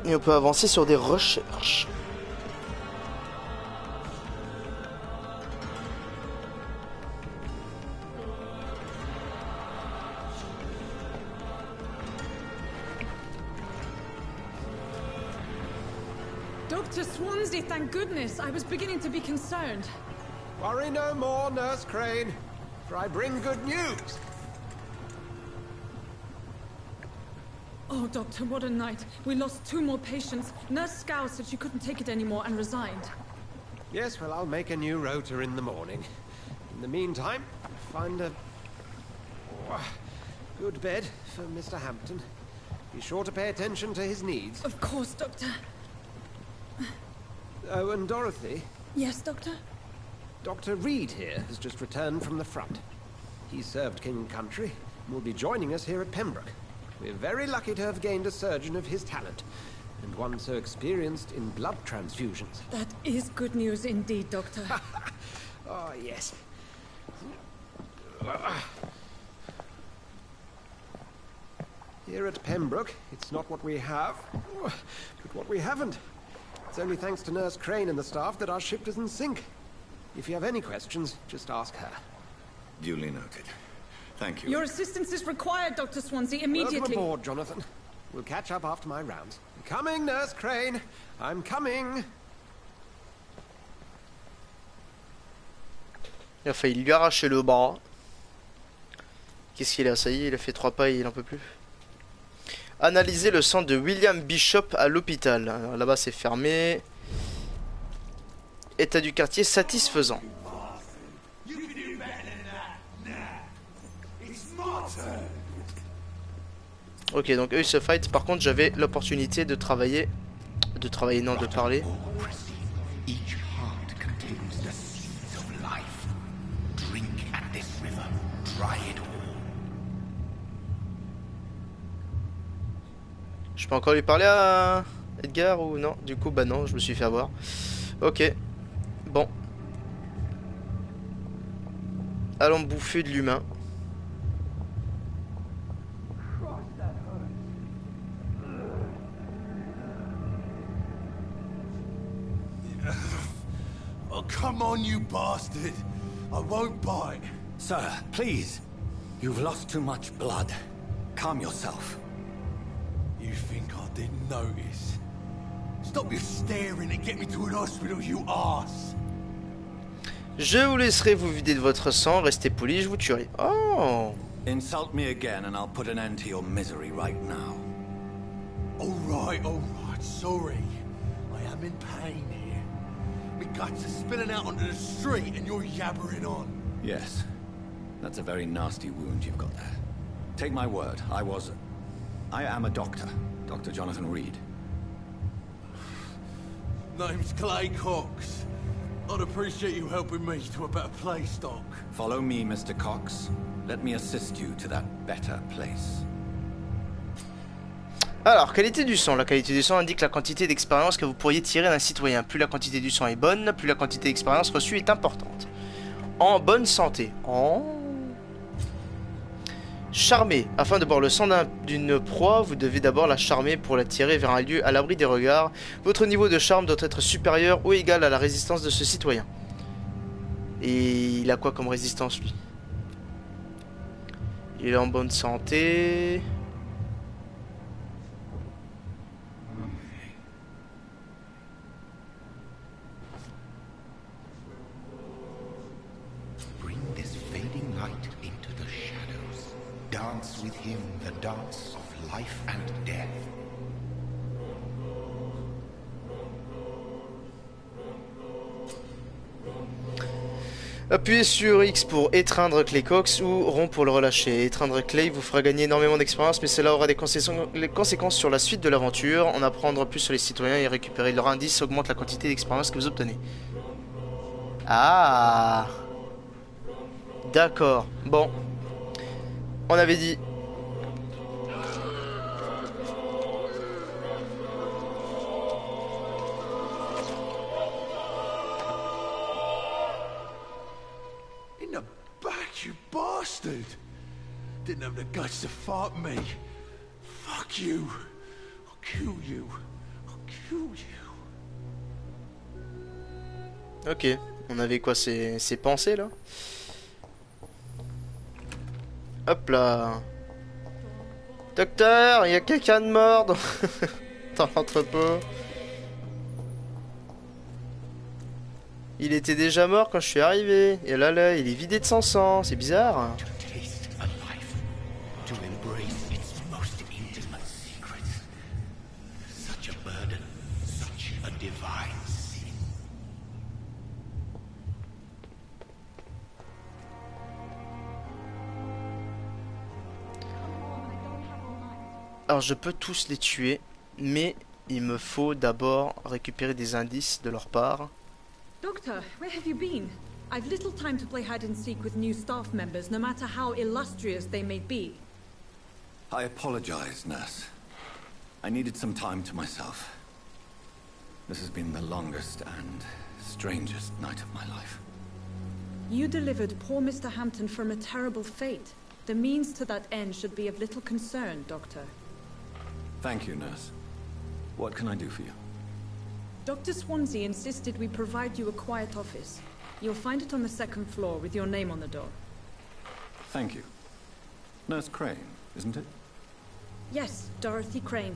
Et on peut avancer sur des recherches. Dr. Swansea, thank goodness. I was beginning to be concerned. Worry no more, Nurse Crane, for I bring good news. Oh, Doctor, what a night. We lost 2 more patients. Nurse Scow said she couldn't take it anymore and resigned. Yes, well, I'll make a new rota in the morning. In the meantime, find a good bed for Mr. Hampton. Be sure to pay attention to his needs. Of course, Doctor. Oh, and Dorothy? Yes, Doctor? Dr. Reid here has just returned from the front. He served King and Country and will be joining us here at Pembroke. We're very lucky to have gained a surgeon of his talent, and one so experienced in blood transfusions. That is good news indeed, Doctor. Oh, yes. Here at Pembroke, it's not what we have, but what we haven't. It's only thanks to Nurse Crane and the staff that our ship doesn't sink. If you have any questions, just ask her. Duly noted. Thank you. Your assistance is required, Dr. Swansea, immediately. Welcome aboard, Jonathan. We'll catch up after my rounds. I'm coming, Nurse Crane. I'm coming. Il a failli lui arracher le bras. Qu'est-ce qu'il a? Ça y est, il a fait 3 pas et il en peut plus. Analyser le sang de William Bishop à l'hôpital. Là-bas, c'est fermé. État du quartier satisfaisant. Ok, donc eux ils se fight. Par contre, j'avais l'opportunité de travailler. Non, de parler. Je peux encore lui parler à Edgar ou non? Du coup, bah non, je me suis fait avoir. Ok. Bon. Allons bouffer de l'humain. Oh, come on, you bastard. I won't bite. Sir, please. You've lost too much blood. Calm yourself. You think I didn't notice? Stop your staring and get me to an hospital, you arse. Je vous laisserai vous vider de votre sang. Restez poli, je vous tuerai. Oh. Insult me again and I'll put an end to your misery right now. All right, sorry. I am in pain here. My guts are spilling out onto the street and you're yabbering on. Yes. That's a very nasty wound you've got there. Take my word, I am a doctor. Dr. Jonathan Reid. Name's Clay Cox. I'd appreciate you helping me to a better place, Doc. Follow me, Mr. Cox. Let me assist you to that better place. Alors, qualité du sang. La qualité du sang indique la quantité d'expérience que vous pourriez tirer d'un citoyen. Plus la quantité du sang est bonne, plus la quantité d'expérience reçue est importante. En bonne santé. Charmer. Afin de boire le sang d'une proie, vous devez d'abord la charmer pour la tirer vers un lieu à l'abri des regards. Votre niveau de charme doit être supérieur ou égal à la résistance de ce citoyen. Et il a quoi comme résistance, lui? Il est en bonne santé. Dance with him the dance of life and death. Appuyez sur X pour étreindre Clay Cox ou rond pour le relâcher. Étreindre Clay vous fera gagner énormément d'expérience, mais cela aura des conséquences sur la suite de l'aventure. En apprendre plus sur les citoyens et récupérer leur indice augmente la quantité d'expérience que vous obtenez. Ah, d'accord. Bon. On avait dit. In the back, you bastard! Didn't have the guts to fight me. Fuck you. I'll kill you. Ok, on avait quoi, ces pensées là? Hop là. Docteur, il y a quelqu'un de mort dans l'entrepôt. Il était déjà mort quand je suis arrivé. Et là, il est vidé de son sang. C'est bizarre. To taste a life, to embrace its most intimate secrets. Such a burden, such a divine sin. Alors, je peux tous les tuer. Mais il me faut d'abord récupérer des indices de leur part. Doctor, where have you been? I've little time to play hide and seek with new staff members, no matter how illustrious they may be. I apologize, nurse. I needed some time to myself. This has been the longest and strangest night of my life. You delivered poor Mr. Hampton from a terrible fate. The means to that end should be of little concern, Doctor. Thank you, nurse. What can I do for you? Dr. Swansea insisted we provide you a quiet office. You'll find it on the second floor with your name on the door. Thank you. Nurse Crane, isn't it? Yes, Dorothy Crane.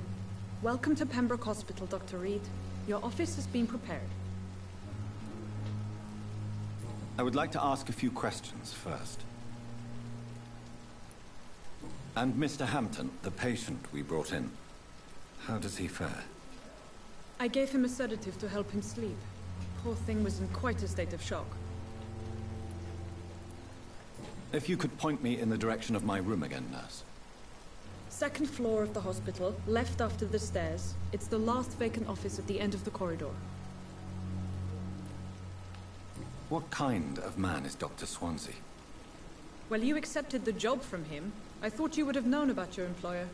Welcome to Pembroke Hospital, Dr. Reid. Your office has been prepared. I would like to ask a few questions first. And Mr. Hampton, the patient we brought in, how does he fare? I gave him a sedative to help him sleep. Poor thing was in quite a state of shock. If you could point me in the direction of my room again, nurse. Second floor of the hospital, left after the stairs. It's the last vacant office at the end of the corridor. What kind of man is Dr. Swansea? Well, you accepted the job from him. I thought you would have known about your employer.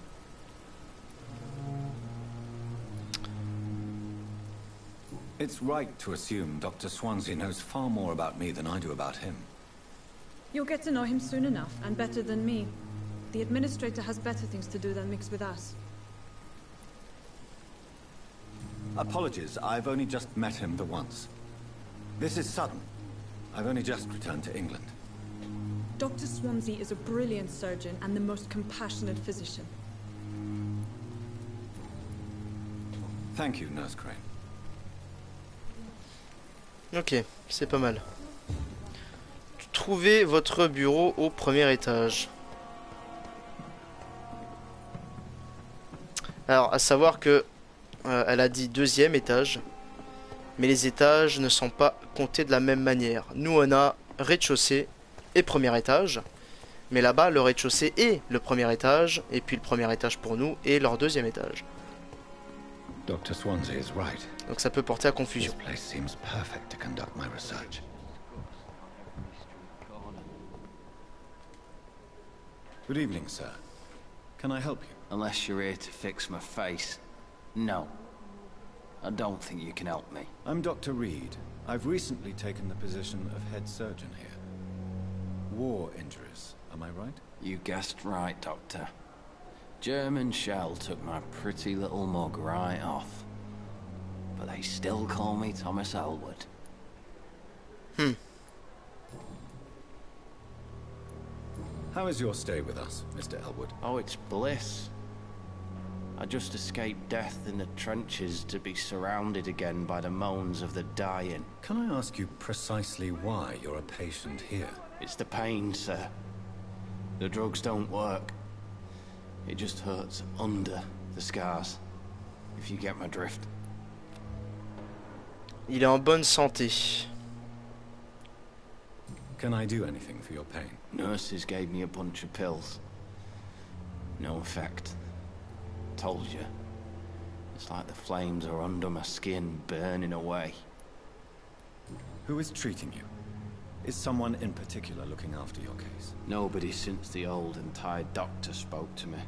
It's right to assume Dr. Swansea knows far more about me than I do about him. You'll get to know him soon enough, and better than me. The administrator has better things to do than mix with us. Apologies, I've only just met him the once. This is sudden. I've only just returned to England. Dr. Swansea is a brilliant surgeon and the most compassionate physician. Thank you, Nurse Crane. Ok, c'est pas mal. Trouvez votre bureau au premier étage. Alors, à savoir que elle a dit deuxième étage, mais les étages ne sont pas comptés de la même manière. Nous, on a rez-de-chaussée et premier étage, mais là-bas, le rez-de-chaussée est le premier étage, et puis le premier étage pour nous est leur deuxième étage. Dr. Swansea is right. Donc ça peut porter à confusion. This place seems perfect to conduct my research. Good evening, sir. Can I help you? Unless you're here to fix my face. No. I don't think you can help me. I'm Dr. Reid. I've recently taken the position of head surgeon here. War injuries, am I right? You guessed right, Doctor. German shell took my pretty little mug right off. But they still call me Thomas Elwood. How is your stay with us, Mr. Elwood? Oh, it's bliss. I just escaped death in the trenches to be surrounded again by the moans of the dying. Can I ask you precisely why you're a patient here? It's the pain, sir. The drugs don't work. It just hurts under the scars, if you get my drift. Il est en bonne santé. Can I do anything for your pain? Nurses gave me a bunch of pills. No effect. Told you. It's like the flames are under my skin, burning away. Who is treating you? Is someone in particular looking after your case? Nobody since the old and tired doctor spoke to me.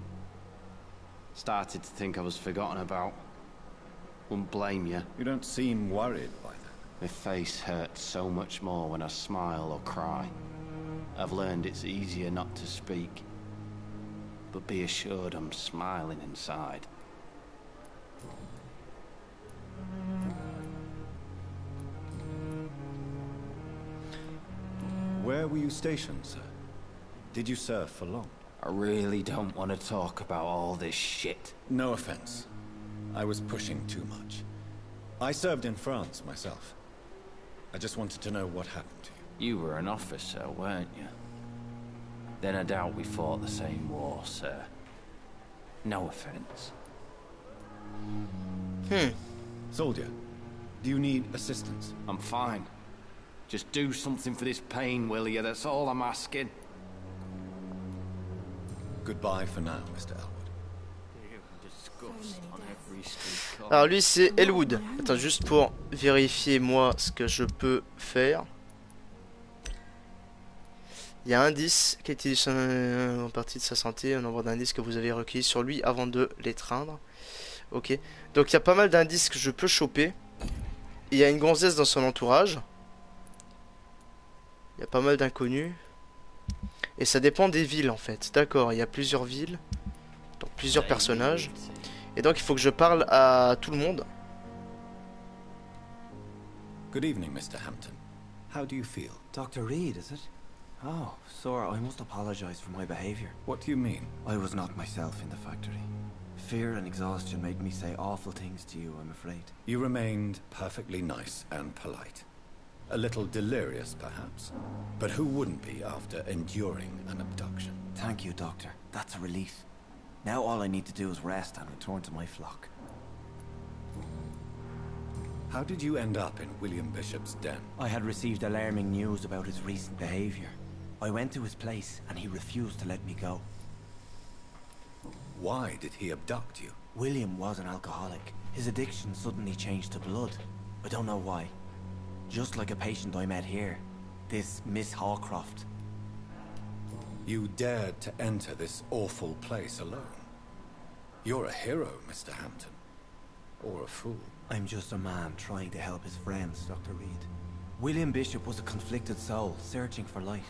Started to think I was forgotten about. Wouldn't blame you. You don't seem worried by that. My face hurts so much more when I smile or cry. I've learned it's easier not to speak. But be assured I'm smiling inside. were you stationed, sir? Did you serve for long? I really don't want to talk about all this shit. No offense. I was pushing too much. I served in France myself. I just wanted to know what happened to you. You were an officer, weren't you? Then I doubt we fought the same war, sir. No offense. Soldier, do you need assistance? I'm fine. Just do something for this pain, will you? That's all I'm asking. Goodbye for now, Mr. Elwood. Alors lui c'est Elwood. Attends, juste pour vérifier moi ce que je peux faire. Il y a un indice qui a été en partie de sa santé, un nombre d'indices que vous avez recueillis sur lui avant de l'étreindre. Ok. Donc il y a pas mal d'indices que je peux choper. Il y a une gonzesse dans son entourage. Il y a pas mal d'inconnus. Et ça dépend des villes en fait. D'accord, il y a plusieurs villes. Donc plusieurs personnages. Et donc il faut que je parle à tout le monde. Good evening, Mr. Hampton. How do you feel? Dr. Reid, is it? Oh, sir, I must apologize for my behavior. What do you mean? I was not myself in the factory. Fear and exhaustion made me say awful things to you, I'm afraid. You remained perfectly nice and polite. A little delirious, perhaps. But who wouldn't be after enduring an abduction? Thank you, Doctor. That's a relief. Now all I need to do is rest and return to my flock. How did you end up in William Bishop's den? I had received alarming news about his recent behavior. I went to his place and he refused to let me go. Why did he abduct you? William was an alcoholic. His addiction suddenly changed to blood. I don't know why. Just like a patient I met here. This Miss Hawcroft. You dared to enter this awful place alone. You're a hero, Mr. Hampton. Or a fool. I'm just a man trying to help his friends, Dr. Reid. William Bishop was a conflicted soul, searching for light.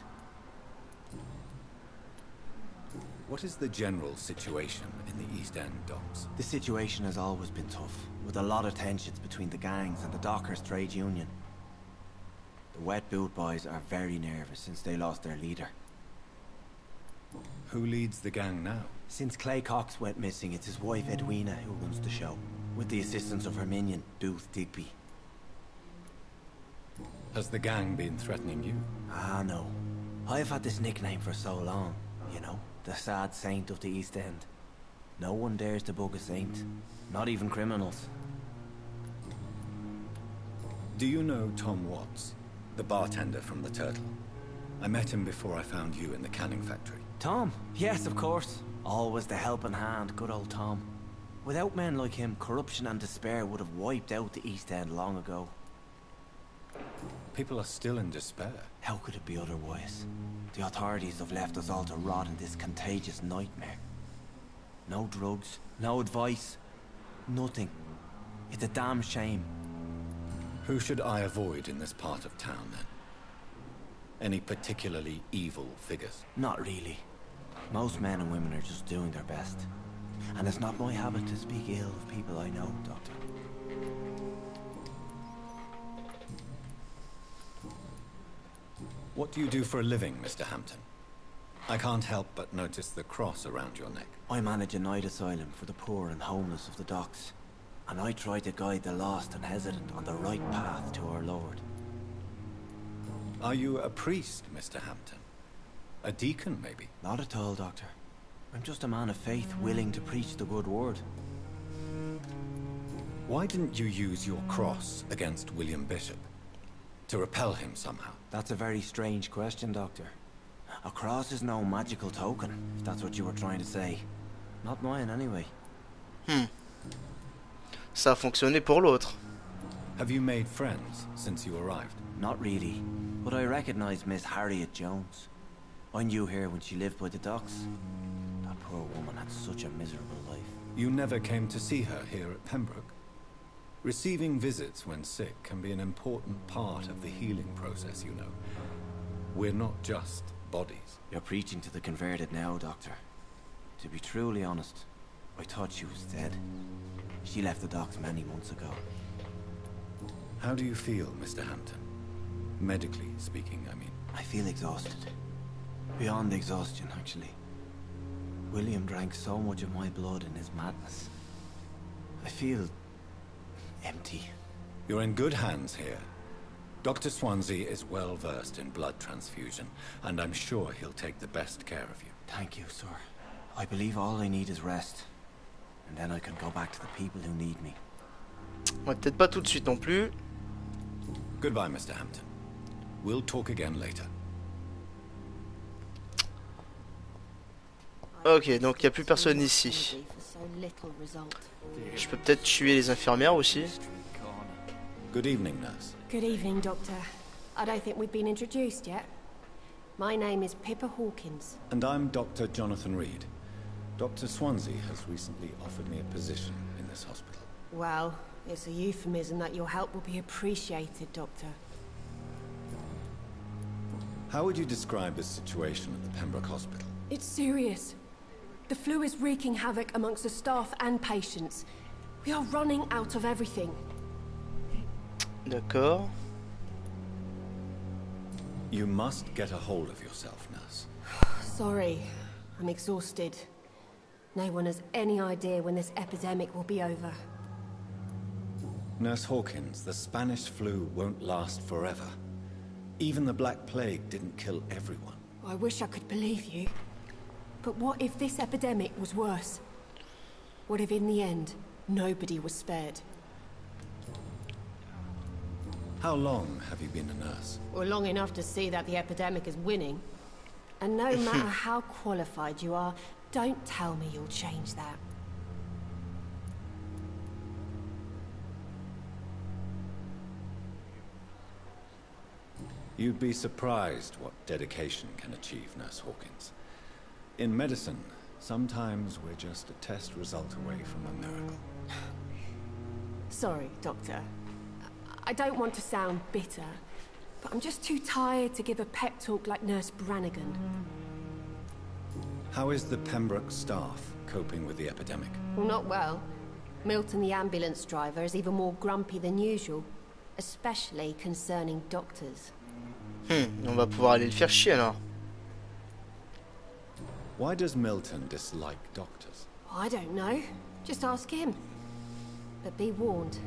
What is the general situation in the East End docks? The situation has always been tough, with a lot of tensions between the gangs and the dockers' trade union. The wet boot boys are very nervous since they lost their leader. Who leads the gang now? Since Clay Cox went missing, it's his wife Edwina who runs the show, with the assistance of her minion, Booth Digby. Has the gang been threatening you? Ah, no. I've had this nickname for so long, you know, the sad saint of the East End. No one dares to bug a saint, not even criminals. Do you know Tom Watts, the bartender from the Turtle? I met him before I found you in the canning factory. Tom? Yes, of course. Always the helping hand, good old Tom. Without men like him, corruption and despair would have wiped out the East End long ago. People are still in despair. How could it be otherwise? The authorities have left us all to rot in this contagious nightmare. No drugs, no advice, nothing. It's a damn shame. Who should I avoid in this part of town, then? Any particularly evil figures? Not really. Most men and women are just doing their best. And it's not my habit to speak ill of people I know, Doctor. What do you do for a living, Mr. Hampton? I can't help but notice the cross around your neck. I manage a night asylum for the poor and homeless of the docks. And I try to guide the lost and hesitant on the right path to our Lord. Are you a priest, Mr. Hampton? A deacon, maybe? Not at all, Doctor. I'm just a man of faith willing to preach the good word. Why didn't you use your cross against William Bishop? To repel him somehow? That's a very strange question, Doctor. A cross is no magical token, if that's what you were trying to say. Not mine, anyway. Ça a fonctionné pour l'autre. Have you made friends since you arrived? Not really, but I recognize Miss Harriet Jones. I knew her when she lived by the docks. That poor woman had such a miserable life. You never came to see her here at Pembroke? Receiving visits when sick can be an important part of the healing process, you know. We're not just bodies. You're preaching to the converted now, Doctor. To be truly honest, I thought she was dead. She left the docks many months ago. How do you feel, Mr. Hampton? Medically speaking, I mean. I feel exhausted. Beyond exhaustion, actually. William drank so much of my blood in his madness. I feel empty. You're in good hands here. Dr. Swansea is well versed in blood transfusion, and I'm sure he'll take the best care of you. Thank you, sir. I believe all I need is rest. And then I can go back to the people who need me. Ouais, peut-être pas tout de suite non plus. Goodbye, Mr. Hampton. We'll talk again later. Ok, donc il n'y a plus personne ici. Je peux peut-être tuer les infirmières aussi. Good evening, nurse. Good evening, Doctor. I don't think we've been introduced yet. My name is Pippa Hawkins. And I'm Dr. Jonathan Reid. Dr. Swansea has recently offered me a position in this hospital. Well, it's a euphemism that your help will be appreciated, Doctor. How would you describe the situation at the Pembroke Hospital? It's serious. The flu is wreaking havoc amongst the staff and patients. We are running out of everything. D'accord. You must get a hold of yourself, nurse. Sorry, I'm exhausted. No one has any idea when this epidemic will be over. Nurse Hawkins, the Spanish flu won't last forever. Even the Black Plague didn't kill everyone. I wish I could believe you. But what if this epidemic was worse? What if in the end, nobody was spared? How long have you been a nurse? Well, long enough to see that the epidemic is winning. And no matter how qualified you are, don't tell me you'll change that. You'd be surprised what dedication can achieve, Nurse Hawkins. In medicine, sometimes we're just a test result away from a miracle. Sorry, Doctor. I don't want to sound bitter, but I'm just too tired to give a pep talk like Nurse Brannigan. How is the Pembroke staff coping with the epidemic? Well, not well. Milton, the ambulance driver, is even more grumpy than usual, especially concerning doctors. On va pouvoir aller le faire chier alors. Why does Milton dislike doctors? I don't know. Just ask him. But be warned,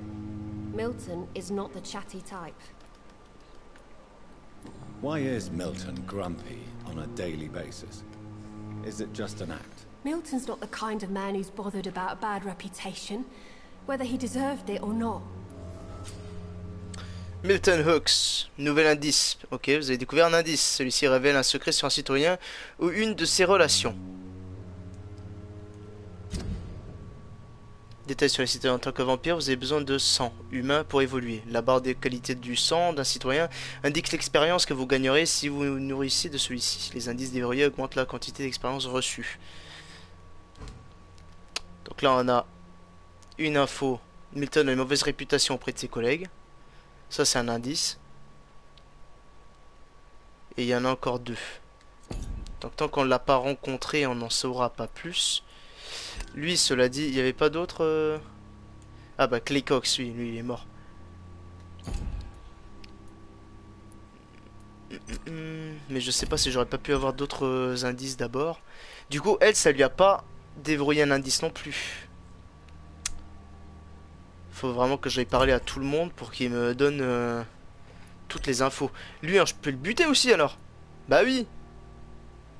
Milton is not the chatty type. Why is Milton grumpy on a daily basis? Is it just an act? Milton's not the kind of man who's bothered about a bad reputation, whether he deserved it or not. Milton Hooks, nouvel indice. Ok, vous avez découvert un indice. Celui-ci révèle un secret sur un citoyen ou une de ses relations. Détails sur les citoyens. En tant que vampire, vous avez besoin de sang humain pour évoluer. La barre des qualités du sang d'un citoyen indique l'expérience que vous gagnerez si vous vous nourrissez de celui-ci. Les indices déverrouillés augmentent la quantité d'expérience reçue. Donc là, on a une info. Milton a une mauvaise réputation auprès de ses collègues. Ça, c'est un indice. Et il y en a encore deux. Donc tant qu'on ne l'a pas rencontré, on n'en saura pas plus. Lui, cela dit, il n'y avait pas d'autres... Ah bah, Clay Cox, lui, il est mort. Mais je sais pas si j'aurais pas pu avoir d'autres indices d'abord. Du coup, elle, ça lui a pas déverrouillé un indice non plus. Faut vraiment que j'aille parler à tout le monde pour qu'il me donne toutes les infos. Lui, hein, je peux le buter aussi alors. Bah oui.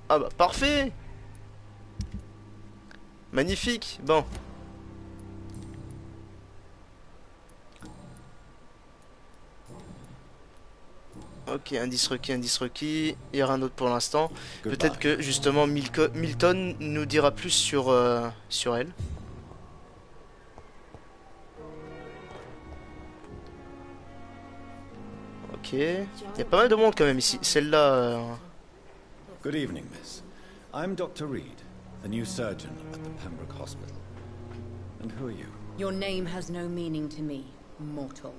Ah bah parfait. Magnifique. Bon. Ok, indice requis. Il n'y a rien d'autre pour l'instant. Peut-être que justement Milton nous dira plus sur elle. Ok, il y a pas mal de monde quand même ici. Celle-là... Good evening, miss. I'm Dr. Reid, the new surgeon at the Pembroke Hospital. And who are you? Your name has no meaning to me, mortal.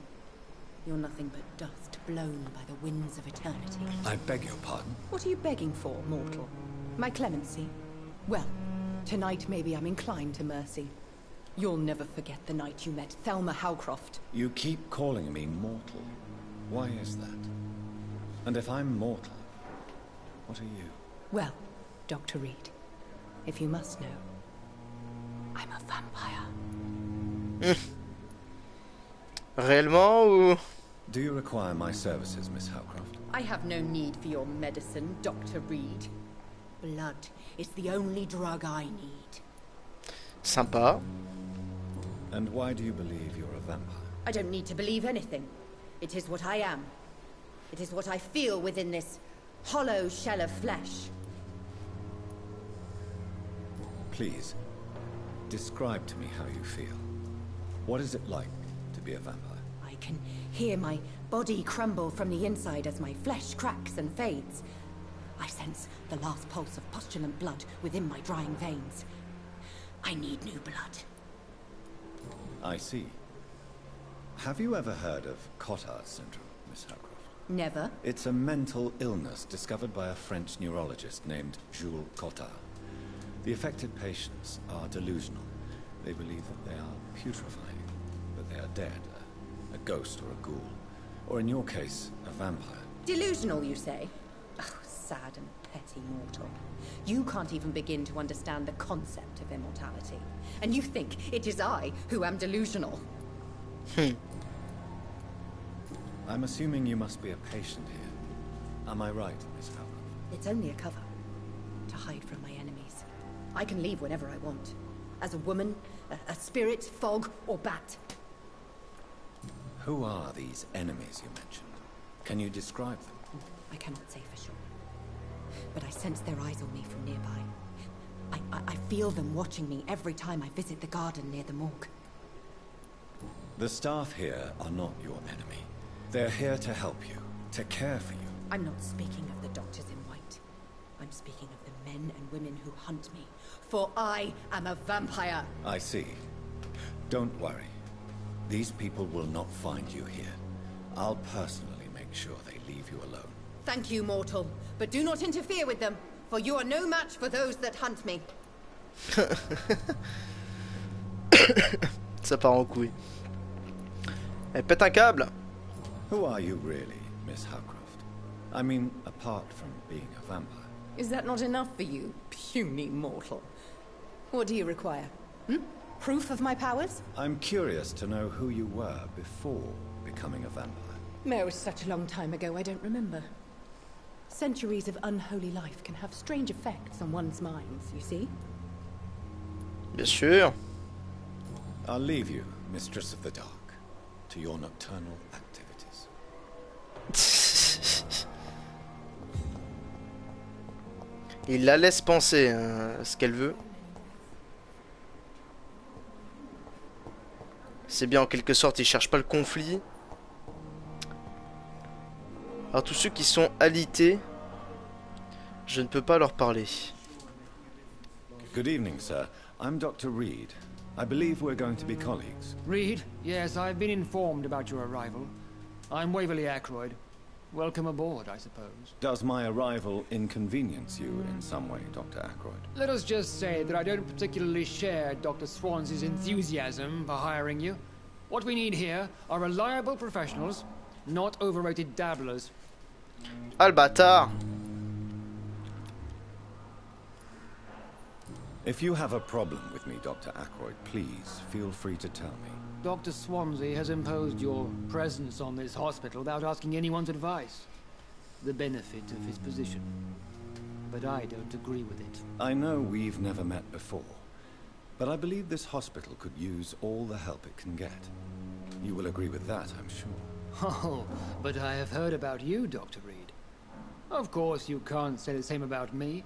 You're nothing but dust blown by the winds of eternity. I beg your pardon? What are you begging for, mortal? My clemency? Well, tonight maybe I'm inclined to mercy. You'll never forget the night you met Thelma Howcroft. You keep calling me mortal. Why is that? And if I'm mortal, what are you? Well, Dr. Reid, if you must know, I'm a vampire. Réellement ou... Do you require my services, Miss Howcroft? I have no need for your medicine, Dr. Reid. Blood is the only drug I need. Sympa. And why do you believe you're a vampire? I don't need to believe anything. It is what I am. It is what I feel within this hollow shell of flesh. Please, describe to me how you feel. What is it like to be a vampire? I can hear my body crumble from the inside as my flesh cracks and fades. I sense the last pulse of postulant blood within my drying veins. I need new blood. I see. Have you ever heard of Cotard syndrome, Miss Howcroft? Never. It's a mental illness discovered by a French neurologist named Jules Cotard. The affected patients are delusional. They believe that they are putrefying, that they are dead, a ghost or a ghoul. Or in your case, a vampire. Delusional, you say? Oh, sad and petty mortal. You can't even begin to understand the concept of immortality. And you think it is I who am delusional. I'm assuming you must be a patient here. Am I right, Miss Howcroft? It's only a cover. To hide from my enemies. I can leave whenever I want. As a woman, a spirit, fog, or bat. Who are these enemies you mentioned? Can you describe them? I cannot say for sure. But I sense their eyes on me from nearby. I feel them watching me every time I visit the garden near the morgue. The staff here are not your enemy. They're here to help you, to care for you. I'm not speaking of the doctors in white. I'm speaking of the men and women who hunt me. For I am a vampire. I see. Don't worry. These people will not find you here. I'll personally make sure they leave you alone. Thank you, mortal. But do not interfere with them, for you are no match for those that hunt me. Ça part en couille. Elle pète un câble. Who are you really, Miss Howcroft? I mean, apart from being a vampire. Is that not enough for you, puny mortal? What do you require? Proof of my powers? I'm curious to know who you were before becoming a vampire. It was such a long time ago, I don't remember. Centuries of unholy life can have strange effects on one's minds, you see? Bien sûr. I'll leave you, Mistress of the Dark, to your nocturnal activities. Il la laisse penser ce qu'elle veut. C'est bien, en quelque sorte, il cherche pas le conflit. Alors tous ceux qui sont alités, je ne peux pas leur parler. Good evening, sir. I'm Dr. Reid. I believe we're going to be colleagues. Reid? Yes, I've been informed about your arrival. I'm Waverly Ackroyd. Welcome aboard, I suppose. Does my arrival inconvenience you in some way, Dr. Ackroyd? Let us just say that I don't particularly share Dr. Swansea's enthusiasm for hiring you. What we need here are reliable professionals, not overrated dabblers. Ah le bâtard! If you have a problem with me, Dr. Ackroyd, please feel free to tell me. Dr. Swansea has imposed your presence on this hospital without asking anyone's advice. The benefit of his position. But I don't agree with it. I know we've never met before, but I believe this hospital could use all the help it can get. You will agree with that, I'm sure. Oh, but I have heard about you, Dr. Reid. Of course, you can't say the same about me,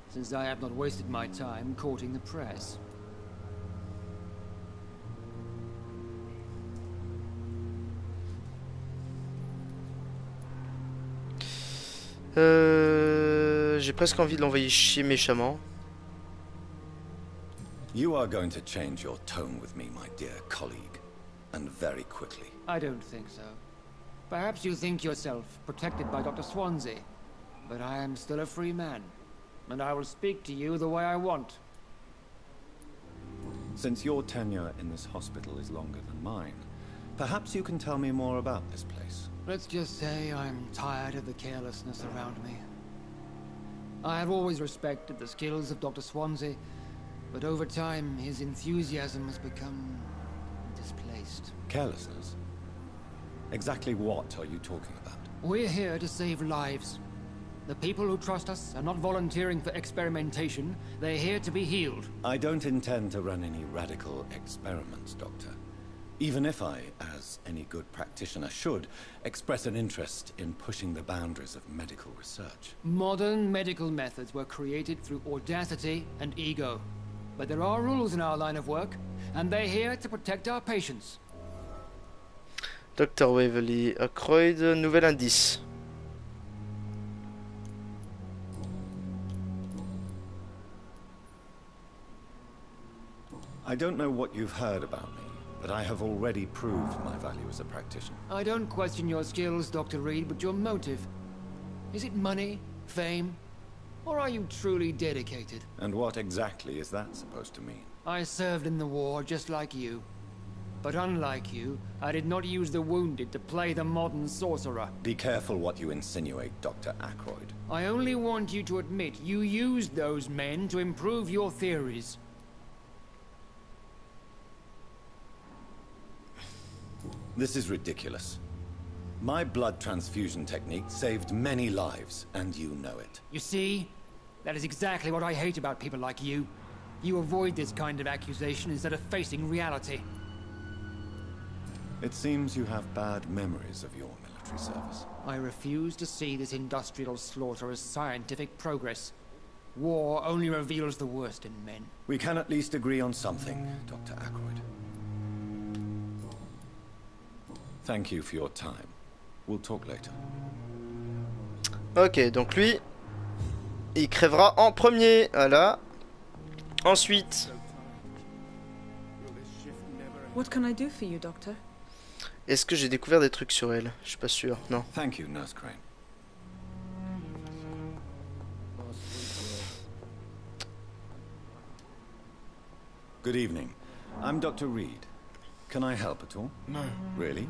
since I have not wasted my time courting the press. J'ai presque envie de l'envoyer chier méchamment. You are going to change your tone with me, my dear colleague, and very quickly. I don't think so. Perhaps you think yourself protected by Dr. Swansea, but I am still a free man, and I will speak to you the way I want. Since your tenure in this hospital is longer than mine, Perhaps you can tell me more about this place. Let's just say I'm tired of the carelessness around me. I have always respected the skills of Dr. Swansea, but over time his enthusiasm has become displaced. Carelessness? Exactly what are you talking about? We're here to save lives. The people who trust us are not volunteering for experimentation. They're here to be healed. I don't intend to run any radical experiments, Doctor. Even if I, as any good practitioner should, express an interest in pushing the boundaries of medical research. Modern medical methods were created through audacity and ego. But there are rules in our line of work, and they're here to protect our patients. Dr. Waverly Ackroyd, nouvel indice. I don't know what you've heard about me, but I have already proved my value as a practitioner. I don't question your skills, Dr. Reid, but your motive. Is it money, fame, or are you truly dedicated? And what exactly is that supposed to mean? I served in the war just like you. But unlike you, I did not use the wounded to play the modern sorcerer. Be careful what you insinuate, Dr. Ackroyd. I only want you to admit you used those men to improve your theories. This is ridiculous. My blood transfusion technique saved many lives, and you know it. You see? That is exactly what I hate about people like you. You avoid this kind of accusation instead of facing reality. It seems you have bad memories of your military service. I refuse to see this industrial slaughter as scientific progress. War only reveals the worst in men. We can at least agree on something, Dr. Ackroyd. Thank you for your time. We'll talk later. Ok, donc lui, il crèvera en premier. Voilà. Ensuite. What can I do for you, Doctor? Est-ce que j'ai découvert des trucs sur elle? Je suis pas sûr, non. Thank you, Nurse Crane. Good evening. I'm Dr. Reid. Can I help at all? No. Really?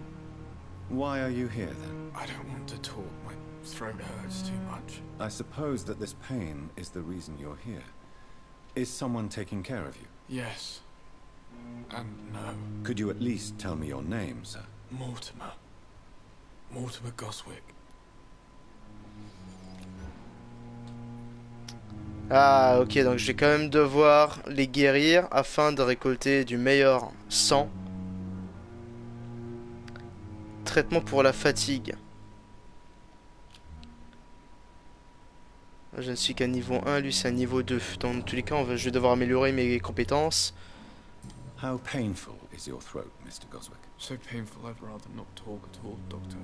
Why are you here then? I don't want to talk. My throat hurts too much. I suppose that this pain is the reason you're here. Is someone taking care of you? Yes. And no. Could you at least tell me your name, sir? Mortimer. Mortimer Goswick. Ah, ok, donc je vais quand même devoir les guérir afin de récolter du meilleur sang. Traitement pour la fatigue. Je ne suis qu'à niveau 1, lui c'est à niveau 2. Dans tous les cas, je vais devoir améliorer mes compétences. How painful is your throat, Mr. Goswick? So painful I'd rather not talk at all, Doctor.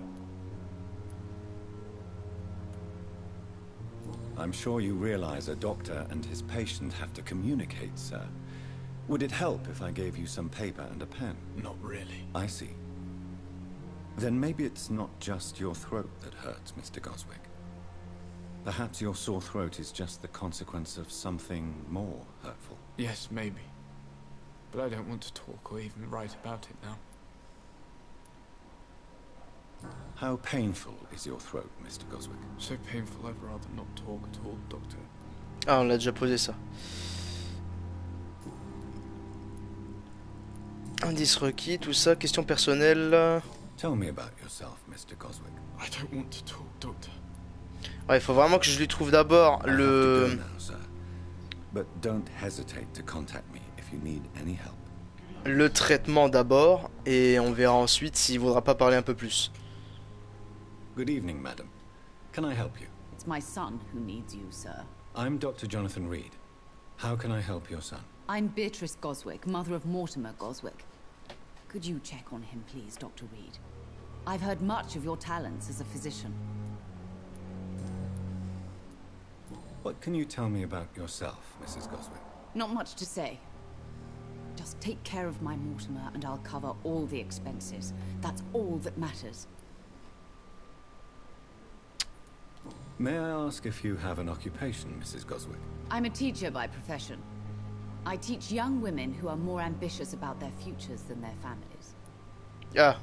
I'm sure you realize a doctor and his patient have to communicate, sir. Would it help if I gave you some paper and a pen? Not really. I see. Then maybe it's not just your throat that hurts, Mr. Goswick. Perhaps your sore throat is just the consequence of something more hurtful. Yes, maybe. But I don't want to talk or even write about it now. How painful is your throat, Mr. Goswick? So painful I'd rather not talk at all, Doctor. Ah, on l'a déjà posé ça. Indice requis, tout ça, question personnelle. Tell me about yourself, Mr. Goswick. I don't want to talk, Doctor. Ouais, il faut vraiment que je lui trouve d'abord le... But don't hesitate to contact me if you need any help. Le traitement d'abord, et on verra ensuite s'il voudra pas parler un peu plus. Good evening, madam. Can I help you? It's my son who needs you, sir. I'm Dr. Jonathan Reid. How can I help your son? I'm Beatrice Goswick, mother of Mortimer Goswick. Could you check on him, please, Dr. Reid? I've heard much of your talents as a physician. What can you tell me about yourself, Mrs. Goswick? Not much to say. Just take care of my Mortimer and I'll cover all the expenses. That's all that matters. May I ask if you have an occupation, Mrs. Goswick? I'm a teacher by profession. I teach young women who are more ambitious about their futures than their families. Ah.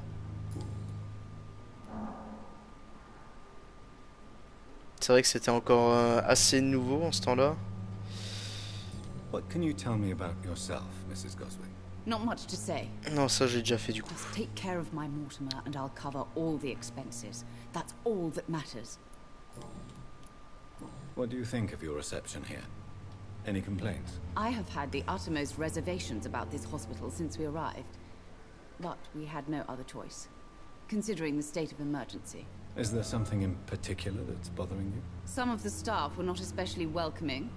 C'est vrai que c'était encore assez nouveau en ce temps-là. What can you tell me about yourself, Mrs. Goswick? Not much to say. Non, ça j'ai déjà fait du coup. Just take care of my Mortimer and I'll cover all the expenses. That's all that matters. What do you think of your reception here? Any complaints? I have had the uttermost reservations about this hospital since we arrived. But we had no other choice, considering the state of emergency. Is there something in particular that's bothering you? Some of the staff were not especially welcoming.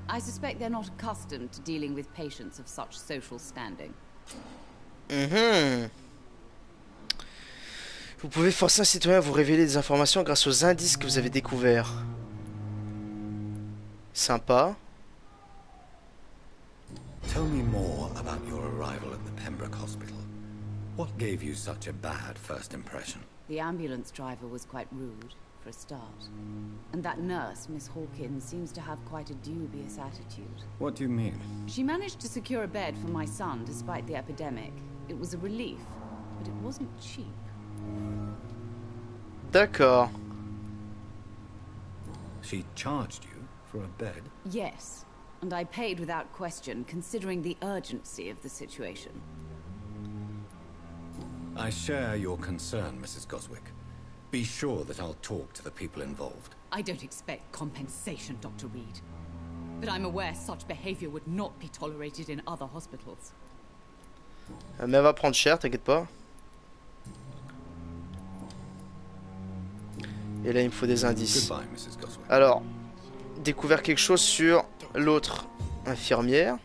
I suspect they're not accustomed to dealing with patients of such social standing. Vous pouvez forcer un citoyen à vous révéler des informations grâce aux indices que vous avez découverts. Sympa. Tell me more about your arrival at the Pembroke Hospital. What gave you such a bad first impression? The ambulance driver was quite rude, for a start. And that nurse, Miss Hawkins, seems to have quite a dubious attitude. What do you mean? She managed to secure a bed for my son despite the epidemic. It was a relief, but it wasn't cheap. D'accord. She charged you for a bed? Yes, and I paid without question, considering the urgency of the situation. I share your concern, Mrs. Goswick. Be sure that I'll talk to the people involved. I don't expect compensation, Dr. Reid. But I'm aware such behavior would not be tolerated in other hospitals. Mais elle va prendre cher, t'inquiète pas. Et là, il me faut des indices. Goodbye, Mrs. Goswick. Alors, découvert quelque chose sur l'autre infirmière.